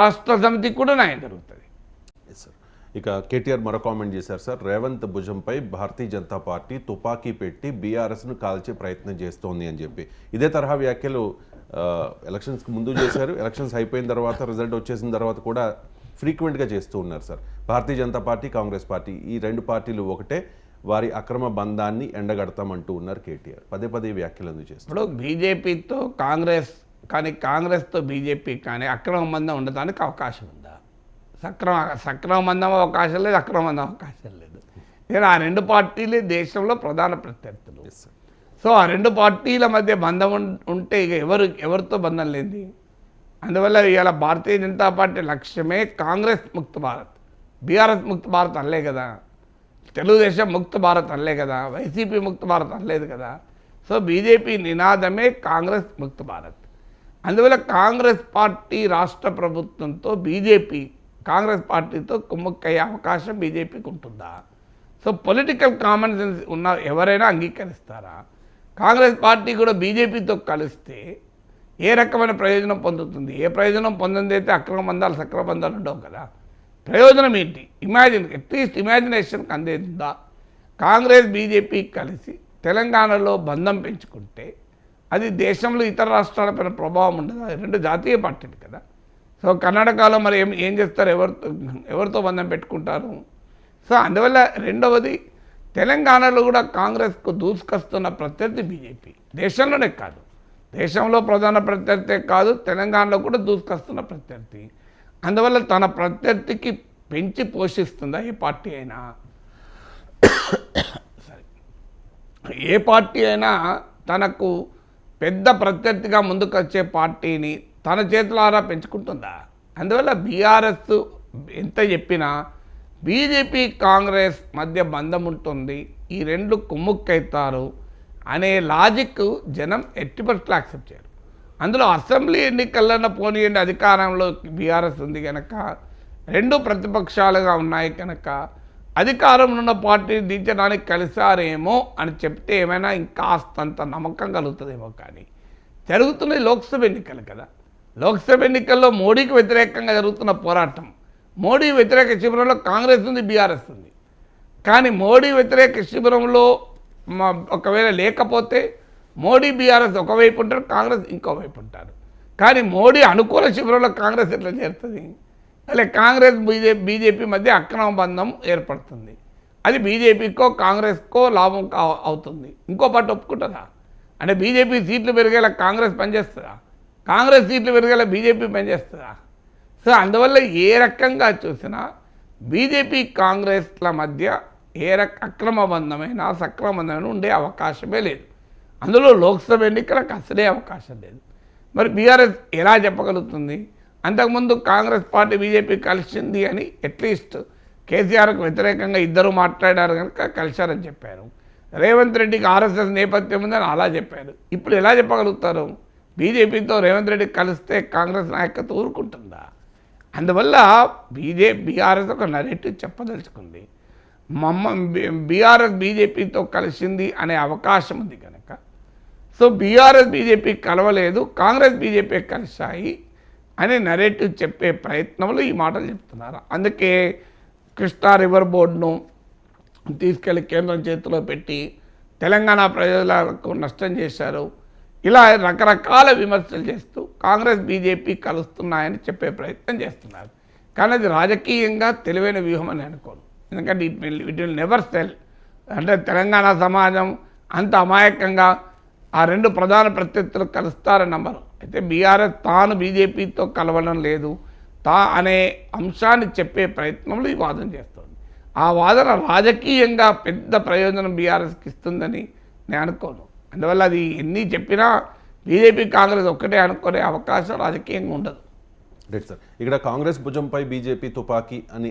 రాష్ట్ర సమితికి కూడా న్యాయం జరుగుతుంది. సార్ ఇక కేటీఆర్ మరో కామెంట్ చేశారు సార్, రేవంత్ భుజంపై భారతీయ జనతా పార్టీ తుపాకీ పెట్టి బీఆర్ఎస్ను కాల్చే ప్రయత్నం చేస్తోంది అని చెప్పి ఇదే తరహా వ్యాఖ్యలు ఎలక్షన్స్కి ముందు చేశారు. ఎలక్షన్స్ అయిపోయిన తర్వాత రిజల్ట్ వచ్చేసిన తర్వాత కూడా ఫ్రీక్వెంట్గా చేస్తూ ఉన్నారు sir. Bharatiya Janata party, Congress party ఈ రెండు పార్టీలు ఒకటే, వారి అక్రమ బంధాన్ని ఎండగడతామంటూ ఉన్నారు కేటీఆర్. పదే పదే వ్యాఖ్యలు ఎందుకు చేస్తారు? ఇప్పుడు బీజేపీతో కాంగ్రెస్ కానీ కాంగ్రెస్తో బీజేపీ కానీ అక్రమ బంధం ఉండటానికి అవకాశం ఉందా? సక్రమ బంధం అవకాశం లేదు, అక్రమ బంధం అవకాశం లేదు. నేను ఆ రెండు పార్టీలే దేశంలో ప్రధాన ప్రత్యర్థులు. సో ఆ రెండు పార్టీల మధ్య బంధం ఉంటే ఇక ఎవరితో బంధం లేని. అందువల్ల ఇవాళ భారతీయ జనతా పార్టీ లక్ష్యమే కాంగ్రెస్ ముక్త భారత్, బీఆర్ఎస్ ముక్త భారత్ అనలే కదా, తెలుగుదేశం ముక్త భారత్ అనలే కదా, వైసీపీ ముక్త భారత్ అనలేదు కదా. సో బీజేపీ నినాదమే కాంగ్రెస్ ముక్త భారత్. అందువల్ల కాంగ్రెస్ పార్టీ రాష్ట్ర ప్రభుత్వంతో బీజేపీ కాంగ్రెస్ పార్టీతో కుమ్మక్కయ్యే అవకాశం బీజేపీకి ఉంటుందా? సో పొలిటికల్ కామన్ సెన్స్ ఉన్న ఎవరైనా అంగీకరిస్తారా? కాంగ్రెస్ పార్టీ కూడా బీజేపీతో కలిస్తే ఏ రకమైన ప్రయోజనం పొందుతుంది? ఏ ప్రయోజనం పొందిందైతే అక్రమ బంధాలు సక్రమ బంధాలు ఉండవు కదా. ప్రయోజనం ఏంటి? అట్లీస్ట్ ఇమాజినేషన్కి అందేందా? కాంగ్రెస్ బీజేపీ కలిసి తెలంగాణలో బంధం పెంచుకుంటే అది దేశంలో ఇతర రాష్ట్రాలపైన ప్రభావం ఉండదు. అది రెండు జాతీయ పార్టీలు కదా. సో కర్ణాటకలో మరి ఏం చేస్తారు? ఎవరితో బంధం పెట్టుకుంటారు? సో అందువల్ల రెండవది, తెలంగాణలో కూడా కాంగ్రెస్కు దూసుకొస్తున్న ప్రత్యర్థి బీజేపీ. దేశంలోనే కాదు, దేశంలో ప్రధాన ప్రత్యర్థి కాదు, తెలంగాణలో కూడా దూసుకొస్తున్న ప్రత్యర్థి. అందువల్ల తన ప్రత్యర్థికి పెంచి పోషిస్తుందా ఏ పార్టీ అయినా? సరే, ఏ పార్టీ అయినా తనకు పెద్ద ప్రత్యర్థిగా ముందుకు వచ్చే పార్టీని తన చేతులారా పెంచుకుంటుందా? అందువల్ల బీఆర్ఎస్ ఎంత చెప్పినా బీజేపీ కాంగ్రెస్ మధ్య బంధం ఉంటుంది, ఈ రెండు కుమ్ముక్కైతారు అనే లాజిక్ జనం ఎట్టి పరిస్థితుల్లో యాక్సెప్ట్ చేయరు. అందులో అసెంబ్లీ ఎన్నికల్లో పోనీయండి, అధికారంలో బీఆర్ఎస్ ఉంది కనుక, రెండు ప్రతిపక్షాలుగా ఉన్నాయి కనుక అధికారంలో ఉన్న పార్టీని దించడానికి కలిసారేమో అని చెప్తే ఏమైనా ఇంకా అంత నమ్మకం కలుగుతుందేమో. కానీ జరుగుతున్నది లోక్సభ ఎన్నికలు కదా. లోక్సభ ఎన్నికల్లో మోడీకి వ్యతిరేకంగా జరుగుతున్న పోరాటం, మోడీ వ్యతిరేక శిబిరంలో కాంగ్రెస్ ఉంది, బీఆర్ఎస్ ఉంది. కానీ మోడీ వ్యతిరేక శిబిరంలో ఒకవేళ లేకపోతే మోడీ బీఆర్ఎస్ ఒకవైపు ఉంటారు, కాంగ్రెస్ ఇంకోవైపు ఉంటారు. కానీ మోడీ అనుకూల శిబిరంలో కాంగ్రెస్ ఎట్లా చేరుతుంది? అలా కాంగ్రెస్ బీజేపీ మధ్య అక్రమ బంధం ఏర్పడుతుంది. అది బీజేపీకో కాంగ్రెస్కో లాభం అవుతుంది. ఇంకో పార్టీ ఒప్పుకుంటుందా? అంటే బీజేపీ సీట్లు పెరిగేలా కాంగ్రెస్ పనిచేస్తుందా? కాంగ్రెస్ సీట్లు పెరిగేలా బీజేపీ పనిచేస్తుందా? సో అందువల్ల ఏ రకంగా చూసినా బీజేపీ కాంగ్రెస్ల మధ్య అక్రమ బంధమైనా సక్రమ బంధమైనా ఉండే అవకాశమే లేదు. అందులో లోక్సభ ఎన్నికలకు అసలే అవకాశం లేదు. మరి బీఆర్ఎస్ ఎలా చెప్పగలుగుతుంది? అంతకుముందు కాంగ్రెస్ పార్టీ బీజేపీ కలిసింది అని అట్లీస్ట్ కేసీఆర్కు వ్యతిరేకంగా ఇద్దరు మాట్లాడారు కనుక కలిశారని చెప్పారు. రేవంత్ రెడ్డికి ఆర్ఎస్ఎస్ నేపథ్యం ఉందని అలా చెప్పారు. ఇప్పుడు ఎలా చెప్పగలుగుతారు? బీజేపీతో రేవంత్ రెడ్డి కలిస్తే కాంగ్రెస్ నాయకత్వం ఊరుకుంటుందా? అందువల్ల బీఆర్ఎస్ ఒక నరేటివ్ చెప్పదలుచుకుంది. బీఆర్ఎస్ బీజేపీతో కలిసింది అనే అవకాశం ఉంది కనుక, సో బీఆర్ఎస్ బీజేపీ కలవలేదు, కాంగ్రెస్ బీజేపీ కలిశాయి అనే నరేటివ్ చెప్పే ప్రయత్నంలో ఈ మాటలు చెప్తున్నారు. అందుకే కృష్ణా రివర్ బోర్డును తీసుకెళ్లి కేంద్రం చేతిలో పెట్టి తెలంగాణ ప్రజలకు నష్టం చేశారు. ఇలా రకరకాల విమర్శలు చేస్తూ కాంగ్రెస్ బీజేపీ కలుస్తున్నాయని చెప్పే ప్రయత్నం చేస్తున్నారు. కానీ అది రాజకీయంగా తెలివైన వ్యూహం అని అనుకోను. ఎందుకంటే ఇట్ విల్ నెవర్ సెల్. అంటే తెలంగాణ సమాజం అంత అమాయకంగా ఆ రెండు ప్రధాన ప్రత్యర్థులు కలుస్తారని నమ్మరు. అయితే బీఆర్ఎస్ తాను బీజేపీతో కలవడం లేదు అనే అంశాన్ని చెప్పే ప్రయత్నంలో ఈ వాదన చేస్తుంది. ఆ వాదన రాజకీయంగా పెద్ద ప్రయోజనం బీఆర్ఎస్కి ఇస్తుందని నేను అనుకోను. అందువల్ల అది ఎన్ని చెప్పినా బీజేపీ కాంగ్రెస్ ఒక్కటే అనుకునే అవకాశం రాజకీయంగా ఉండదు. రైట్ సార్, ఇక్కడ కాంగ్రెస్ భుజంపై బీజేపీ తుపాకీ అని